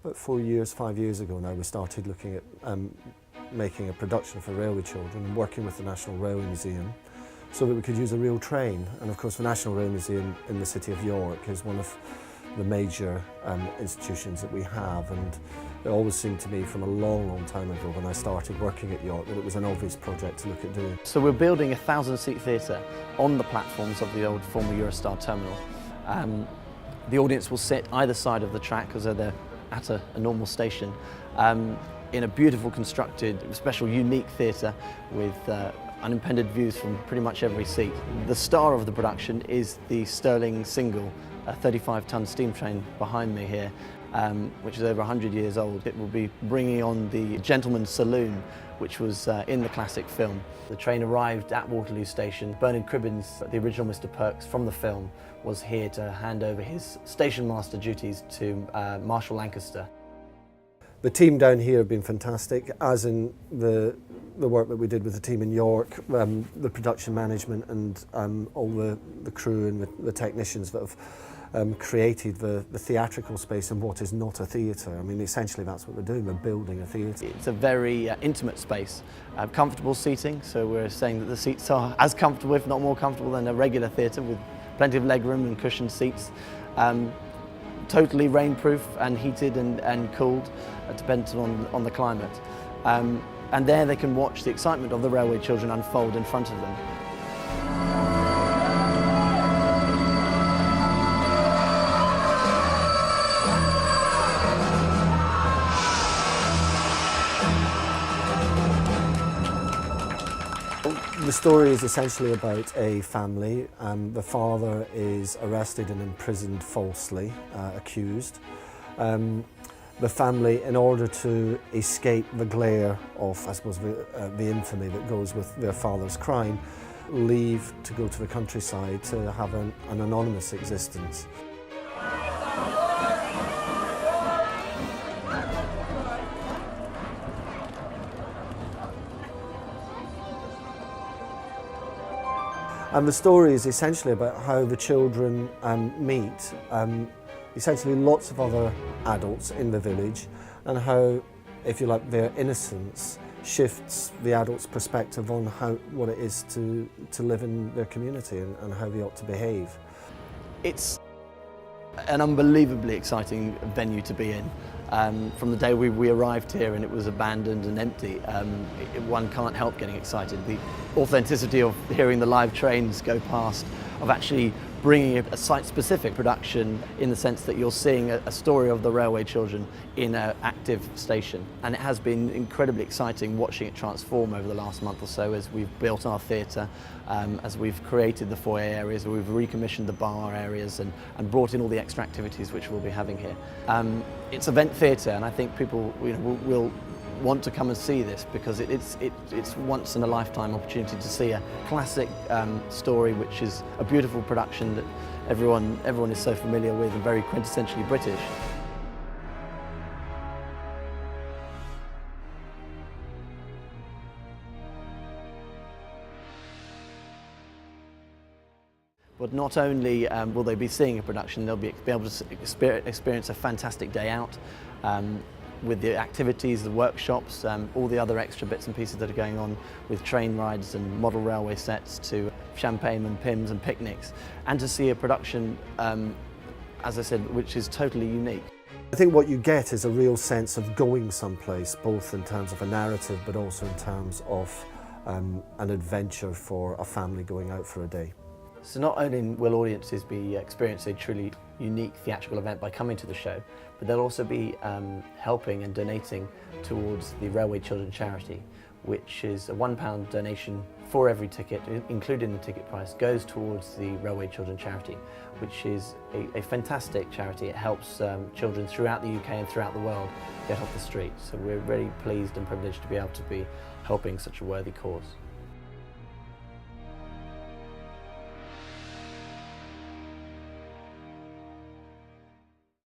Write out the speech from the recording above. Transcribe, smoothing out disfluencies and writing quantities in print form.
About 4 years, 5 years ago now, we started looking at making a production for railway children and working with the National Railway Museum so that we could use a real train. And of course the National Railway Museum in the city of York is one of the major institutions that we have, and it always seemed to me from a long time ago when I started working at York that it was an obvious project to look at doing. So we're building a 1,000-seat theatre on the platforms of the old former Eurostar terminal. The audience will sit either side of the track as though they're at a normal station, in a beautiful constructed, special, unique theatre with unimpeded views from pretty much every seat. The star of the production is the Stirling Single, a 35-ton steam train behind me here, which is over 100 years old. It will be bringing on the Gentleman's Saloon, which was in the classic film. The train arrived at Waterloo station. Bernard Cribbins, the original Mr. Perks from the film, was here to hand over his station master duties to Marshal Lancaster. The team down here have been fantastic, as in the work that we did with the team in York, the production management and all the crew and the technicians that have created the theatrical space in what is not a theatre. I mean, essentially that's what we're doing, we're building a theatre. It's a very intimate space, comfortable seating, so we're saying that the seats are as comfortable, if not more comfortable, than a regular theatre, with plenty of legroom and cushioned seats. Totally rainproof and heated and cooled, depending on the climate. And there they can watch the excitement of the railway children unfold in front of them. The story is essentially about a family. The father is arrested and imprisoned falsely, accused. The family, in order to escape the glare of, I suppose, the infamy that goes with their father's crime, leave to go to the countryside to have an anonymous existence. And the story is essentially about how the children meet essentially lots of other adults in the village, and how, if you like, their innocence shifts the adults' perspective on what it is to live in their community and how they ought to behave. It's an unbelievably exciting venue to be in. From the day we arrived here and it was abandoned and empty, one can't help getting excited. The authenticity of hearing the live trains go past, of actually bringing a site-specific production, in the sense that you're seeing a story of the railway children in an active station. And it has been incredibly exciting watching it transform over the last month or so as we've built our theatre, as we've created the foyer areas, we've recommissioned the bar areas and brought in all the extra activities which we'll be having here. It's event theatre, and I think people will want to come and see this because it's once in a lifetime opportunity to see a classic story, which is a beautiful production that everyone is so familiar with and very quintessentially British. But not only will they be seeing a production, they'll be able to experience a fantastic day out with the activities, the workshops, all the other extra bits and pieces that are going on, with train rides and model railway sets to champagne and pims and picnics, and to see a production, as I said, which is totally unique. I think what you get is a real sense of going someplace, both in terms of a narrative but also in terms of an adventure for a family going out for a day. So not only will audiences be experiencing a truly unique theatrical event by coming to the show, but they'll also be helping and donating towards the Railway Children charity, which is a £1 donation for every ticket, including the ticket price, goes towards the Railway Children charity, which is a fantastic charity. It helps children throughout the UK and throughout the world get off the street. So we're very pleased and privileged to be able to be helping such a worthy cause.